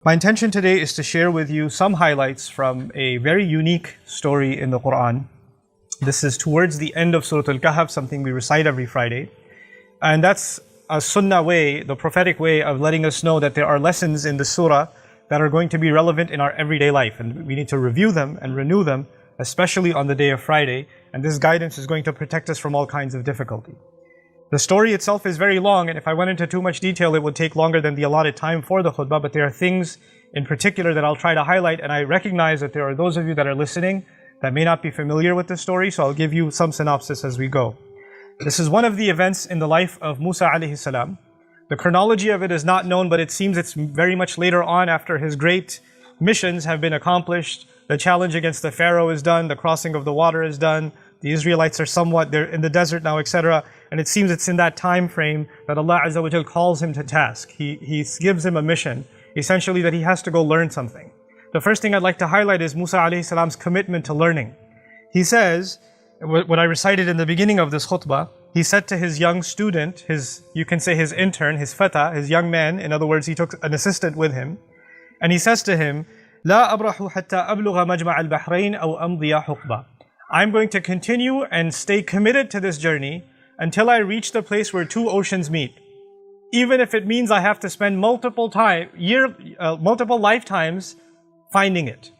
My intention today is to share with you some highlights from a very unique story in the Quran. This is towards the end of Surah Al-Kahf, something we recite every Friday. And that's a sunnah way, the prophetic way of letting us know that there are lessons in the surah that are going to be relevant in our everyday life. And we need to review them and renew them, especially on the day of Friday. And this guidance is going to protect us from all kinds of difficulty. The story itself is very long, and if I went into too much detail, it would take longer than the allotted time for the khutbah, but there are things in particular that I'll try to highlight, and I recognize that there are those of you that are listening that may not be familiar with this story, so I'll give you some synopsis as we go. This is one of the events in the life of Musa alayhi salam. The chronology of it is not known, but it seems it's very much later on after his great missions have been accomplished. The challenge against the Pharaoh is done, the crossing of the water is done, the Israelites are somewhat, they're in the desert now, etc. And it seems it's in that time frame that Allah Azza wa Jal calls him to task. He gives him a mission, essentially that he has to go learn something. The first thing I'd like to highlight is Musa alayhi salam's commitment to learning. He says, what I recited in the beginning of this khutbah, he said to his young student, you can say his intern, his fata, his young man, in other words, he took an assistant with him, and he says to him, لا أبرح حتى أبلغ مجمع البحرين أو أمضي حقبة. I'm going to continue and stay committed to this journey until I reach the place where two oceans meet. Even if it means I have to spend multiple lifetimes finding it.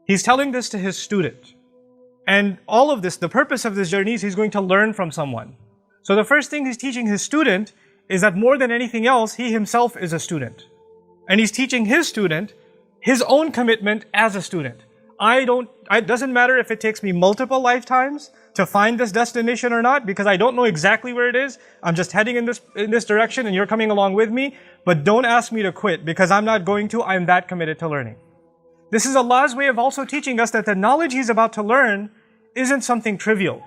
He's telling this to his student. And all of this, the purpose of this journey is he's going to learn from someone. So the first thing he's teaching his student is that more than anything else, he himself is a student. And he's teaching his student his own commitment as a student. It doesn't matter if it takes me multiple lifetimes to find this destination or not, because I don't know exactly where it is. I'm just heading in this direction and you're coming along with me. But don't ask me to quit, because I'm not going to. I'm that committed to learning. This is Allah's way of also teaching us that the knowledge He's about to learn isn't something trivial.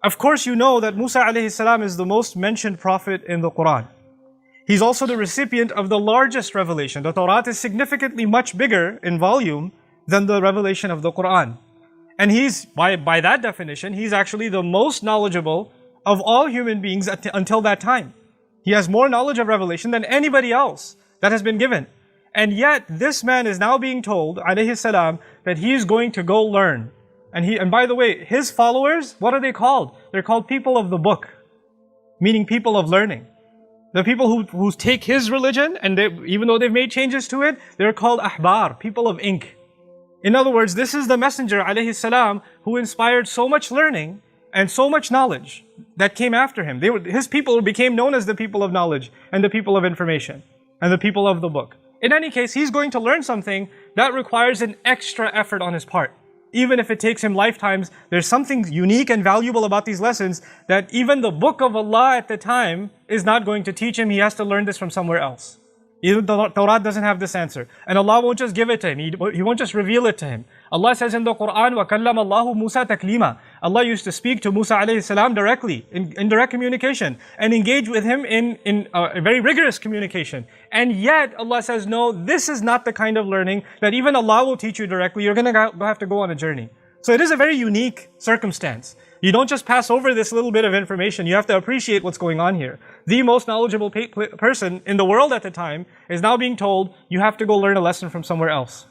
Of course, you know that Musa alayhi salam is the most mentioned prophet in the Quran. He's also the recipient of the largest revelation. The Torah is significantly much bigger in volume than the revelation of the Quran. And he's, by that definition, he's actually the most knowledgeable of all human beings until that time. He has more knowledge of revelation than anybody else that has been given. And yet, this man is now being told, alayhi salam, that he is going to go learn. And by the way, his followers, what are they called? They're called people of the book, meaning people of learning. The people who take his religion, and even though they've made changes to it, they're called ahbar, people of ink. In other words, this is the messenger, alayhi salam, who inspired so much learning and so much knowledge that came after him. His people became known as the people of knowledge and the people of information and the people of the book. In any case, he's going to learn something that requires an extra effort on his part. Even if it takes him lifetimes, there's something unique and valuable about these lessons that even the book of Allah at the time is not going to teach him. He has to learn this from somewhere else. Even the Torah doesn't have this answer. And Allah won't just give it to him. He won't just reveal it to him. Allah says in the Quran, وَكَلَّمَ اللَّهُ مُوسَى تَكْلِيمًا. Allah used to speak to Musa alayhi salam directly, in direct communication, and engage with him in a very rigorous communication. And yet, Allah says, no, this is not the kind of learning that even Allah will teach you directly. You're going to have to go on a journey. So it is a very unique circumstance. You don't just pass over this little bit of information. You have to appreciate what's going on here. The most knowledgeable person in the world at the time is now being told, you have to go learn a lesson from somewhere else.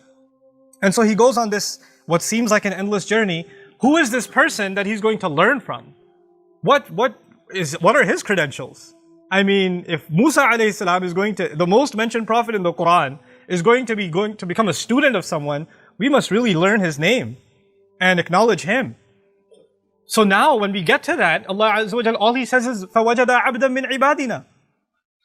And so he goes on this, what seems like an endless journey. Who is this person that he's going to learn from? What are his credentials? I mean, if Musa alayhi salam is the most mentioned prophet in the Quran, is going to become a student of someone, we must really learn his name and acknowledge him. So now when we get to that, Allah Azza wa Jal, all He says is, فَوَجَدَ عَبْدًا مِنْ عِبَادِنَا.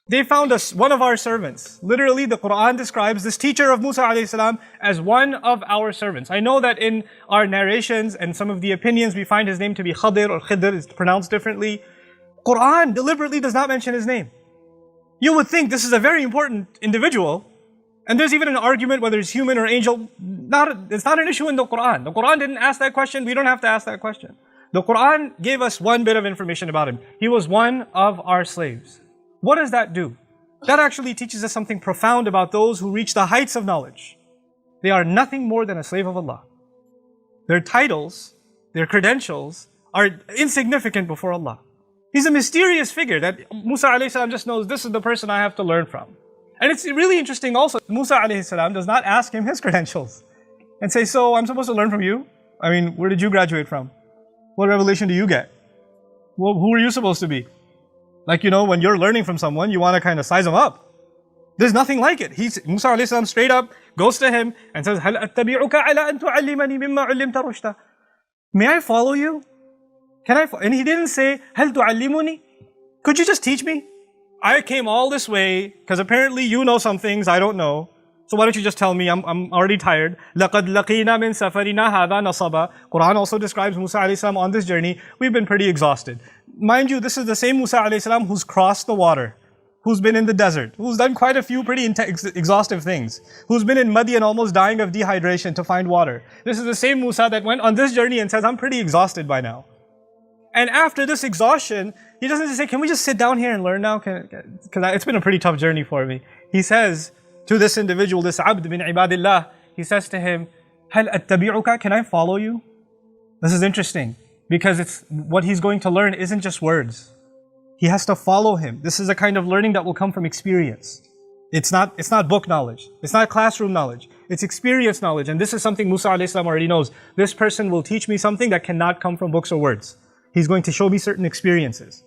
They found one of our servants. Literally, the Quran describes this teacher of Musa alayhi salam as one of our servants. I know that in our narrations and some of the opinions, we find his name to be Khidr, or Khidr is pronounced differently. Quran deliberately does not mention his name. You would think this is a very important individual, and there's even an argument whether it's human or angel. It's not an issue in the Quran. The Quran didn't ask that question. We don't have to ask that question. The Quran gave us one bit of information about him. He was one of our slaves. What does that do? That actually teaches us something profound about those who reach the heights of knowledge. They are nothing more than a slave of Allah. Their titles, their credentials are insignificant before Allah. He's a mysterious figure that Musa alayhi salam just knows, this is the person I have to learn from. And it's really interesting also, Musa alayhi salam does not ask him his credentials and say, so I'm supposed to learn from you? I mean, where did you graduate from? What revelation do you get? Well, who are you supposed to be? Like, when you're learning from someone, you want to kind of size them up. There's nothing like it. Musa alayhi salam straight up goes to him and says, هَلْ أَتَّبِعُكَ عَلَىٰ أَن تُعَلِّمَنِي مِمَّا عُلِّمْتَ رُشْدًا. May I follow you? And he didn't say, هَلْ تُعَلِّمُنِي? Could you just teach me? I came all this way because apparently you know some things I don't know. So why don't you just tell me? I'm already tired. لَقَدْ لَقِينَا مِن سَفَرِنَا هَذَا نَصَبًا. Quran also describes Musa alayhi salam on this journey. We've been pretty exhausted. Mind you, this is the same Musa alayhi salam who's crossed the water, who's been in the desert, who's done quite a few pretty exhaustive things, who's been in Madi and almost dying of dehydration to find water. This is the same Musa that went on this journey and says, I'm pretty exhausted by now. And after this exhaustion, he doesn't just say, can we just sit down here and learn now? Because it's been a pretty tough journey for me. He says to this individual, this abd bin ibadillah, he says to him, هَلْ أَتَّبِعُكَ? Can I follow you? This is interesting because what he's going to learn isn't just words. He has to follow him. This is a kind of learning that will come from experience. It's not book knowledge. It's not classroom knowledge. It's experience knowledge. And this is something Musa alayhi salam already knows. This person will teach me something that cannot come from books or words. He's going to show me certain experiences.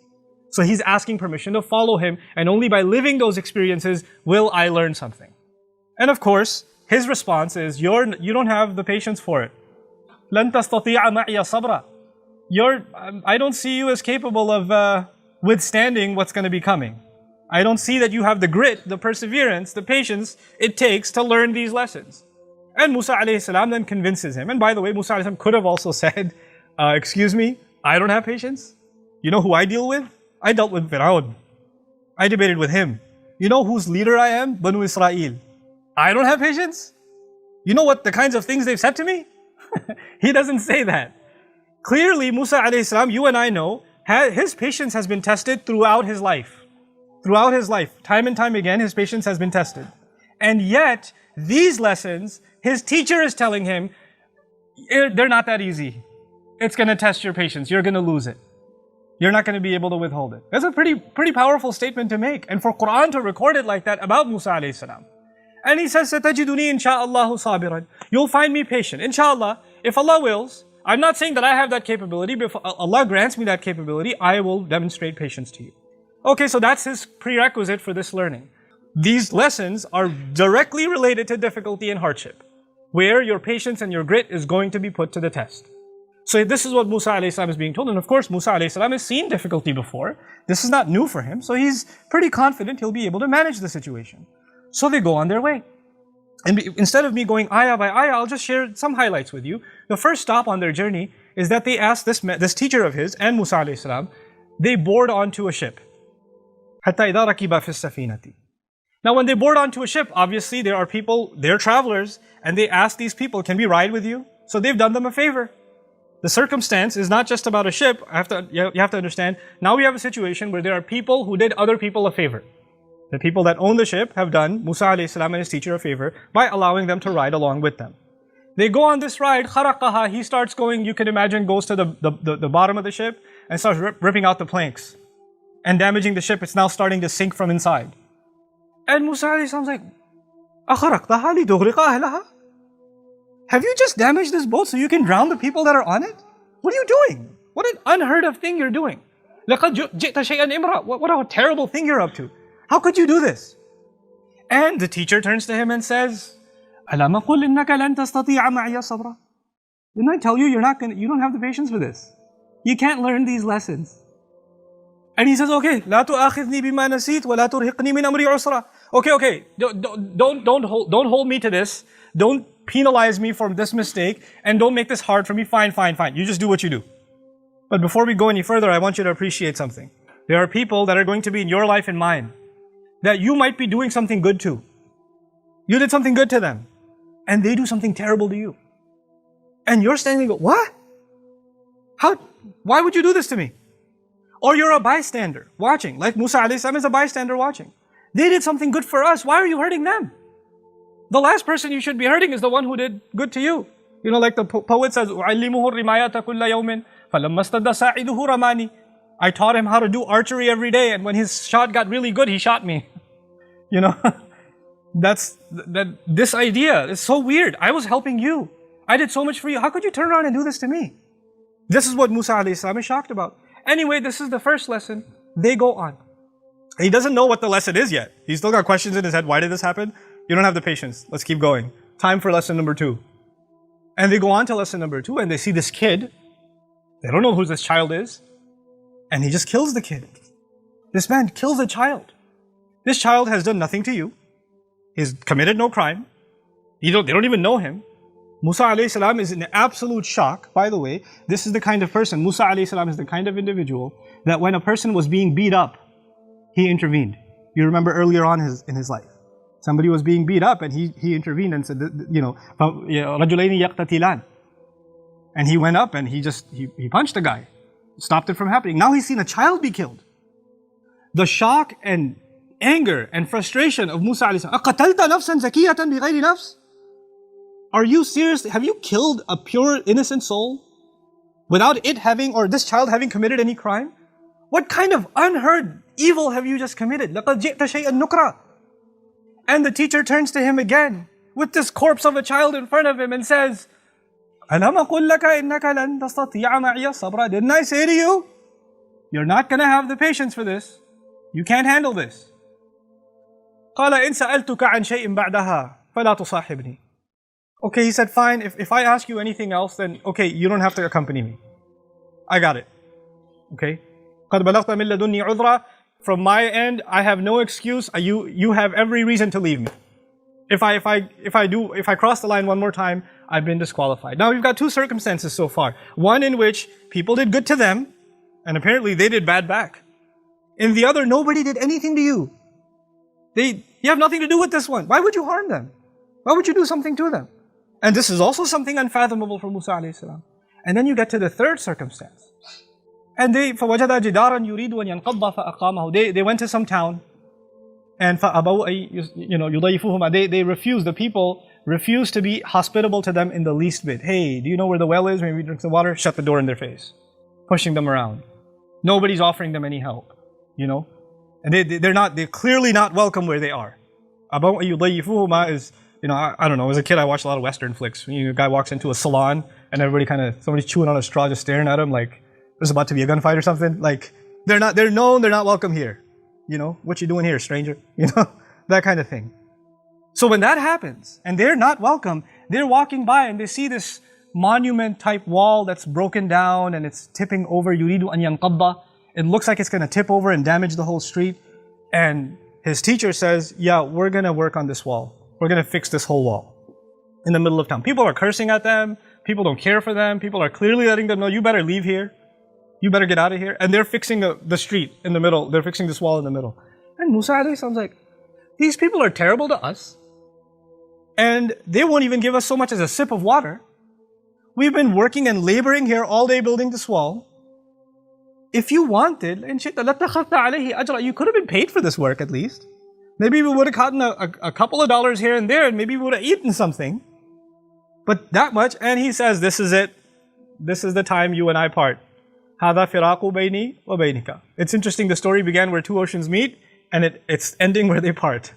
So he's asking permission to follow him, and only by living those experiences will I learn something. And of course, his response is, you don't have the patience for it. لَن تَسْتَطِيعَ مَعِيَ صَبْرًا. I don't see you as capable of withstanding what's going to be coming. I don't see that you have the grit, the perseverance, the patience it takes to learn these lessons. And Musa alayhi salam then convinces him. And by the way, Musa alayhi salam could have also said, excuse me, I don't have patience. You know who I deal with? I dealt with Fir'aun. I debated with him. You know whose leader I am? Banu Israel. I don't have patience? You know what the kinds of things they've said to me? He doesn't say that. Clearly, Musa alayhi salam, you and I know, his patience has been tested throughout his life. Throughout his life, time and time again, his patience has been tested. And yet, these lessons, his teacher is telling him, they're not that easy. It's going to test your patience. You're going to lose it. You're not going to be able to withhold it. That's a pretty powerful statement to make. And for Quran to record it like that about Musa alayhi salam. And he says, سَتَجِدُنِي إِنشَاءَ اللَّهُ صَابِرًا. You'll find me patient. Inshallah, if Allah wills, I'm not saying that I have that capability, but if Allah grants me that capability, I will demonstrate patience to you. Okay, so that's his prerequisite for this learning. These lessons are directly related to difficulty and hardship, where your patience and your grit is going to be put to the test. So this is what Musa alayhi salam is being told. And of course, Musa alayhi salam has seen difficulty before. This is not new for him. So he's pretty confident he'll be able to manage the situation. So they go on their way. And instead of me going ayah by ayah, I'll just share some highlights with you. The first stop on their journey is that they asked this teacher of his and Musa alayhi salam, they board onto a ship. حَتَّى إِذَا رَكِبَ فِي السَّفِينَةِ. Now when they board onto a ship, obviously there are people, they're travelers, and they ask these people, can we ride with you? So they've done them a favor. The circumstance is not just about a ship. You have to understand, now we have a situation where there are people who did other people a favor. The people that own the ship have done Musa alayhi salam and his teacher a favor by allowing them to ride along with them. They go on this ride, خَرَقَهَا, he starts going, you can imagine, goes to the bottom of the ship and starts ripping out the planks and damaging the ship. It's now starting to sink from inside. And Musa alayhi salam's like, أَخَرَقْتَهَا لِتُغْرِقَ أَهْلَهَا? Have you just damaged this boat so you can drown the people that are on it? What are you doing? What an unheard of thing you're doing. لَقَدْ جِئْتَ شَيْئًا إِمْرًا. What a terrible thing you're up to. How could you do this? And the teacher turns to him and says, أَلَمْ أَقُلْ إِنَّكَ لَن تَسْتَطِيعَ مَعِيَ صَبْرًا. Didn't I tell you you don't have the patience for this? You can't learn these lessons. And he says, okay, لا تؤاخذني بما نسيت ولا ترهقني من أمري عسرا. Okay, don't hold me to this. Don't penalize me for this mistake, and don't make this hard for me. Fine. You just do what you do. But before we go any further, I want you to appreciate something. There are people that are going to be in your life and mine that you might be doing something good to. You did something good to them, and they do something terrible to you. And you're standing and go, what? How? Why would you do this to me? Or you're a bystander watching, like Musa alayhi salam is a bystander watching. They did something good for us. Why are you hurting them? The last person you should be hurting is the one who did good to you. You know, like the poet says, أُعَلِّمُهُ الرِّمَايَةَ كُلَّ يَوْمٍ فَلَمَّا اسْتَدَّ سَاعِدُهُ رَمَانِي. I taught him how to do archery every day, and when his shot got really good, he shot me. You know, This idea is so weird. I was helping you. I did so much for you. How could you turn around and do this to me? This is what Musa alayhi salam is shocked about. Anyway, this is the first lesson. They go on. He doesn't know what the lesson is yet. He's still got questions in his head. Why did this happen? You don't have the patience. Let's keep going. Time for lesson number 2. And they go on to lesson number 2 and they see this kid. They don't know who this child is. And he just kills the kid. This man kills a child. This child has done nothing to you. He's committed no crime. They don't even know him. Musa alayhi salam is in absolute shock. By the way, this is the kind of person, Musa alayhi salam is the kind of individual that when a person was being beat up, he intervened. You remember earlier on in his life. Somebody was being beat up and he intervened and said, رَجُلَيْنِ يَقْتَتِلَانِ. And he went up and he punched the guy. Stopped it from happening. Now he's seen a child be killed. The shock and anger and frustration of Musa alayhi salam. أَقَتَلْتَ نَفْسًا زَكِيَّةً بِغَيْرِ نَفْسٍ? Are you serious? Have you killed a pure innocent soul without it having, or this child having committed any crime? What kind of unheard evil have you just committed? لَقَدْ جِئْتَ شَيْئًا نُكْرًا. And the teacher turns to him again with this corpse of a child in front of him and says, أَلَمْ أَقُلْ لَكَ إِنَّكَ لَن تَسْتَطِيعَ مَعِيَ الصَّبْرَ. Didn't I say to you, you're not going to have the patience for this. You can't handle this. قَالَ إِن سَأَلْتُكَ عَنْ شَيْءٍ بَعْدَهَا فَلَا تُصَاحِبْنِي. Okay, he said, fine, if I ask you anything else, then okay, you don't have to accompany me. I got it. Okay? قَدْ بَلَغْتَ مِن لَدُنِّي عُذْرًا. From my end, I have no excuse. You have every reason to leave me. If I cross the line one more time, I've been disqualified. Now we've got 2 circumstances so far. One in which people did good to them, and apparently they did bad back. In the other, nobody did anything to you. You have nothing to do with this one. Why would you harm them? Why would you do something to them? And this is also something unfathomable for Musa alayhi salam. And then you get to the third circumstance. And فَوَجَدَ جِدَارًا يُرِيدُ أَن يَنْقَضَّ فَأَقَامَهُ. They went to some town, and فَأَبَوْا يُضَيِّفُهُمَا. They refused, the people refused to be hospitable to them in the least bit. Hey, do you know where the well is? Maybe we drink some water? Shut the door in their face. Pushing them around. Nobody's offering them any help. And they're clearly not welcome where they are. أَبَوْا يُضَيِّفُهُمَا is, I don't know, as a kid I watched a lot of Western flicks. A guy walks into a salon and everybody somebody's chewing on a straw just staring at him like there's about to be a gunfight or something. Like, they're not welcome here. What you doing here, stranger? That kind of thing. So when that happens and they're not welcome, they're walking by and they see this monument type wall that's broken down and it's tipping over. يُرِيدُ أَن يَنْقَضَّ. It looks like it's going to tip over and damage the whole street. And his teacher says, yeah, we're going to work on this wall. We're going to fix this whole wall in the middle of town. People are cursing at them. People don't care for them. People are clearly letting them know, you better leave here. You better get out of here. And they're fixing the street in the middle. They're fixing this wall in the middle. And Musa alayhi salam's like, these people are terrible to us. And they won't even give us so much as a sip of water. We've been working and laboring here all day building this wall. If you wanted, you could have been paid for this work at least. Maybe we would have gotten a couple of dollars here and there, and maybe we would have eaten something. But that much, and he says, this is it. This is the time you and I part. هَذَا فِرَاقُ بَيْنِي وَبَيْنِكَ. It's interesting, the story began where 2 oceans meet, and it's ending where they part.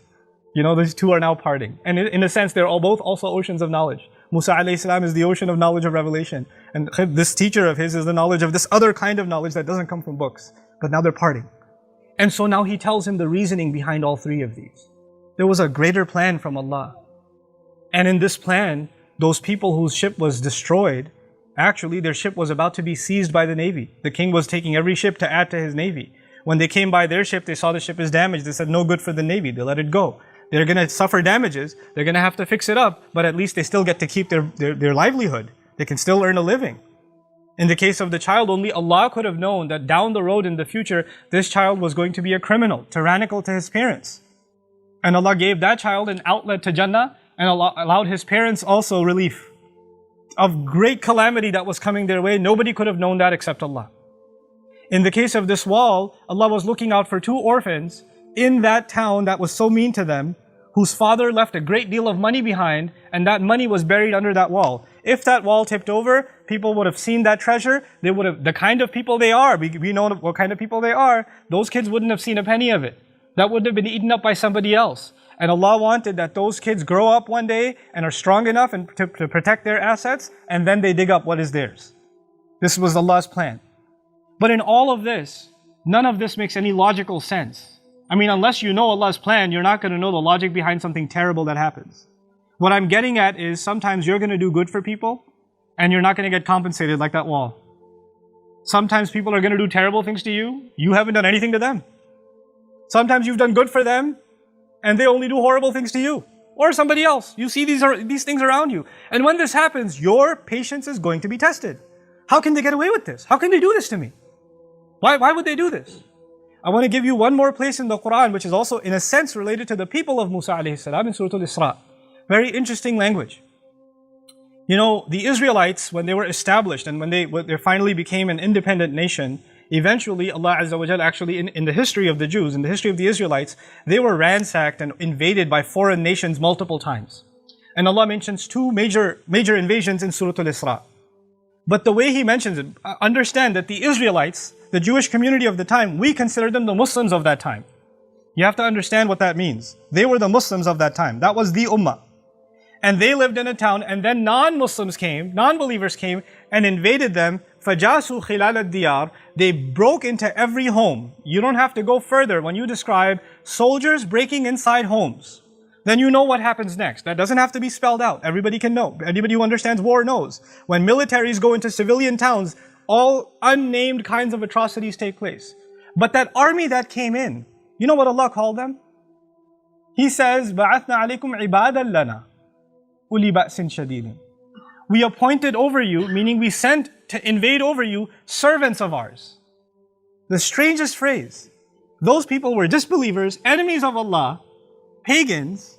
These 2 are now parting. And in a sense, they're both also oceans of knowledge. Musa alayhi salam is the ocean of knowledge of revelation. And this teacher of his is the knowledge of this other kind of knowledge that doesn't come from books. But now they're parting. And so now he tells him the reasoning behind all 3 of these. There was a greater plan from Allah. And in this plan, those people whose ship was destroyed, actually their ship was about to be seized by the navy. The king was taking every ship to add to his navy. When they came by their ship, they saw the ship is damaged. They said, no good for the navy. They let it go. They're going to suffer damages. They're going to have to fix it up. But at least they still get to keep their livelihood. They can still earn a living. In the case of the child, only Allah could have known that down the road in the future, this child was going to be a criminal, tyrannical to his parents. And Allah gave that child an outlet to Jannah, and Allah allowed his parents also relief of great calamity that was coming their way. Nobody could have known that except Allah. In the case of this wall, Allah was looking out for 2 orphans in that town that was so mean to them, whose father left a great deal of money behind, and that money was buried under that wall. If that wall tipped over, people would have seen that treasure. They would have, the kind of people they are, we know what kind of people they are, those kids wouldn't have seen a penny of it. That would have been eaten up by somebody else. And Allah wanted that those kids grow up one day and are strong enough and to protect their assets, and then they dig up what is theirs. This was Allah's plan. But in all of this, none of this makes any logical sense. I mean, unless you know Allah's plan, you're not going to know the logic behind something terrible that happens. What I'm getting at is sometimes you're going to do good for people and you're not going to get compensated like that wall. Sometimes people are going to do terrible things to you. You haven't done anything to them. Sometimes you've done good for them and they only do horrible things to you or somebody else. You see these things around you. And when this happens, your patience is going to be tested. How can they get away with this? How can they do this to me? Why would they do this? I want to give you one more place in the Quran, which is also in a sense related to the people of Musa alayhi salam in Surah Al-Isra. Very interesting language. You know, the Israelites, when they were established and when they finally became an independent nation, eventually Allah Azza wa Jal actually in the history of the Jews, in the history of the Israelites, they were ransacked and invaded by foreign nations multiple times. And Allah mentions two major invasions in Surah Al-Isra. But the way He mentions it, understand that the Israelites, the Jewish community of the time, we consider them the Muslims of that time. You have to understand what that means. They were the Muslims of that time. That was the Ummah. And they lived in a town, and then non-Muslims came, non-believers came and invaded them. فَجَاسُوا خِلَالَ الدِّيَارِ. They broke into every home. You don't have to go further when you describe soldiers breaking inside homes. Then you know what happens next. That doesn't have to be spelled out. Everybody can know. Anybody who understands war knows. When militaries go into civilian towns, all unnamed kinds of atrocities take place. But that army that came in, you know what Allah called them? He says, بَعَثْنَا عَلَيْكُمْ عِبَادًا لَنَا أُولِي بَأْسٍ شَدِيدٍ. We appointed over you, meaning we sent to invade over you, servants of ours. The strangest phrase. Those people were disbelievers, enemies of Allah, pagans,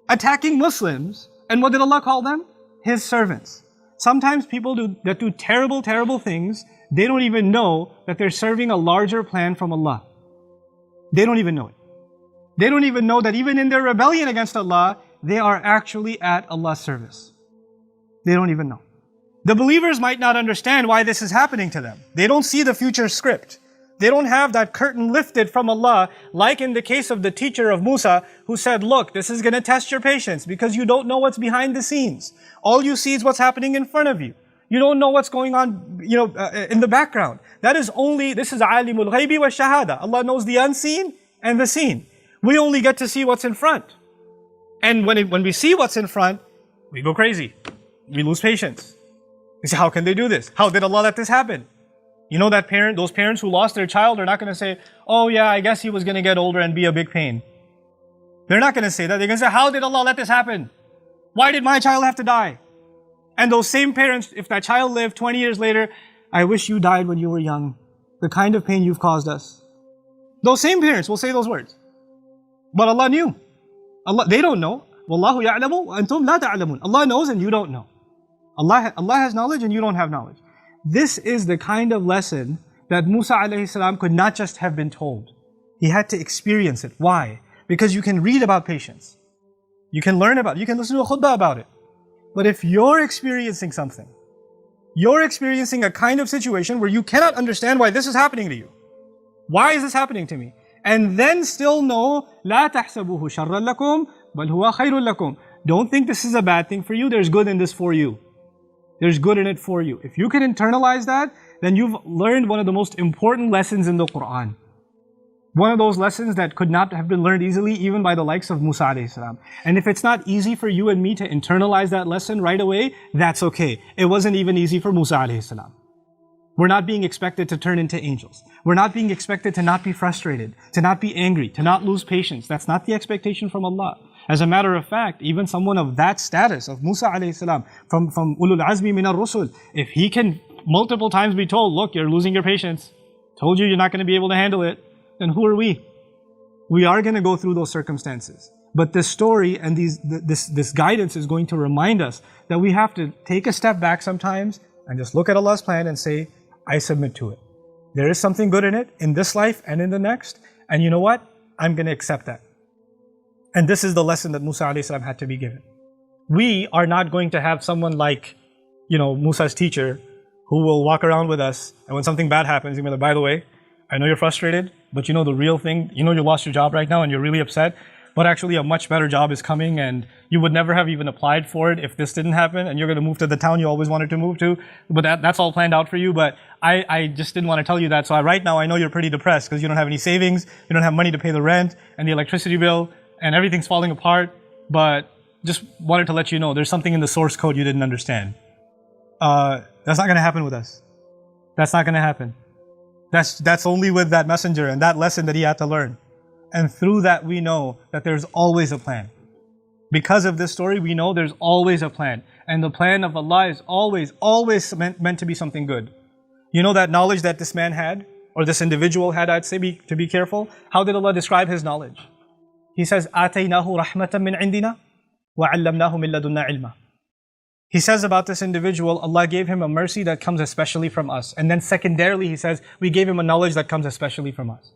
attacking Muslims, and what did Allah call them? His servants. Sometimes people that do terrible, terrible things, they don't even know that they're serving a larger plan from Allah. They don't even know it. They don't even know that even in their rebellion against Allah, they are actually at Allah's service. They don't even know. The believers might not understand why this is happening to them. They don't see the future script. They don't have that curtain lifted from Allah, like in the case of the teacher of Musa, who said, look, this is going to test your patience because you don't know what's behind the scenes. All you see is what's happening in front of you. You don't know what's going on, in the background. This is alimul ghaybi wa shahada. Allah knows the unseen and the seen. We only get to see what's in front. And when we see what's in front, we go crazy. We lose patience. We say, how can they do this? How did Allah let this happen? You know that those parents who lost their child are not going to say, oh yeah, I guess he was going to get older and be a big pain. They're not going to say that. They're going to say, how did Allah let this happen? Why did my child have to die? And those same parents, if that child lived 20 years later, I wish you died when you were young. The kind of pain you've caused us. Those same parents will say those words. But Allah knew. They don't know. Wallahu ya'lamu wa antum la ta'lamun. Allah knows and you don't know. Allah has knowledge and you don't have knowledge. This is the kind of lesson that Musa alayhi salam could not just have been told. He had to experience it. Why? Because you can read about patience. You can learn about it. You can listen to a khutbah about it. But if you're experiencing something, you're experiencing a kind of situation where you cannot understand why this is happening to you. Why is this happening to me? And then still know, لا تحسبوه شرا لكم بل هو خير لكم. Don't think this is a bad thing for you. There's good in this for you. There's good in it for you. If you can internalize that, then you've learned one of the most important lessons in the Quran. One of those lessons that could not have been learned easily even by the likes of Musa alayhi salam. And if it's not easy for you and me to internalize that lesson right away, that's okay. It wasn't even easy for Musa alayhi salam. We're not being expected to turn into angels. We're not being expected to not be frustrated, to not be angry, to not lose patience. That's not the expectation from Allah. As a matter of fact, even someone of that status, of Musa alayhi salam, from ulul azmi min ar-rusul, if he can multiple times be told, look, you're losing your patience, told you you're not going to be able to handle it, then who are we? We are going to go through those circumstances. But this story and this guidance is going to remind us that we have to take a step back sometimes and just look at Allah's plan and say, I submit to it. There is something good in it, in this life and in the next. And you know what? I'm going to accept that. And this is the lesson that Musa alayhi salam had to be given. We are not going to have someone like, Musa's teacher who will walk around with us, and when something bad happens, he'll be like, by the way, I know you're frustrated, but you know the real thing, you know you lost your job right now and you're really upset, but actually a much better job is coming and you would never have even applied for it if this didn't happen, and you're going to move to the town you always wanted to move to, but that's all planned out for you. But I just didn't want to tell you that. So right now I know you're pretty depressed because you don't have any savings, you don't have money to pay the rent and the electricity bill, and everything's falling apart. But just wanted to let you know there's something in the source code you didn't understand. That's not going to happen with us. That's not going to happen. That's only with that messenger and that lesson that he had to learn. And through that we know that there's always a plan. Because of this story, we know there's always a plan. And the plan of Allah is always meant to be something good. You know that knowledge that this man had, or this individual had, I'd say, to be careful. How did Allah describe his knowledge? He says, آتَيْنَاهُ رَحْمَةً مِّنْ عِنْدِنَا وَعَلَّمْنَاهُ مِن لَدُنَّا عِلْمًا. He says about this individual, Allah gave him a mercy that comes especially from us. And then secondarily, he says, we gave him a knowledge that comes especially from us.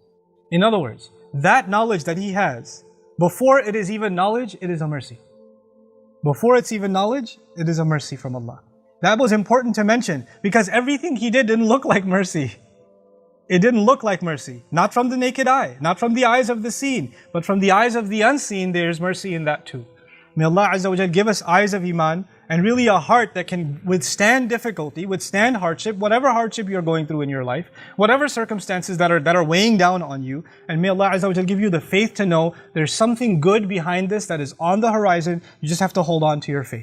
In other words, that knowledge that he has, before it is even knowledge, it is a mercy. Before it's even knowledge, it is a mercy from Allah. That was important to mention because everything he did didn't look like mercy. It didn't look like mercy. Not from the naked eye, not from the eyes of the seen, but from the eyes of the unseen, there is mercy in that too. May Allah Azza wa Jal give us eyes of Iman and really a heart that can withstand difficulty, withstand hardship, whatever hardship you're going through in your life, whatever circumstances that are weighing down on you. And may Allah Azza wa Jal give you the faith to know there's something good behind this that is on the horizon. You just have to hold on to your faith.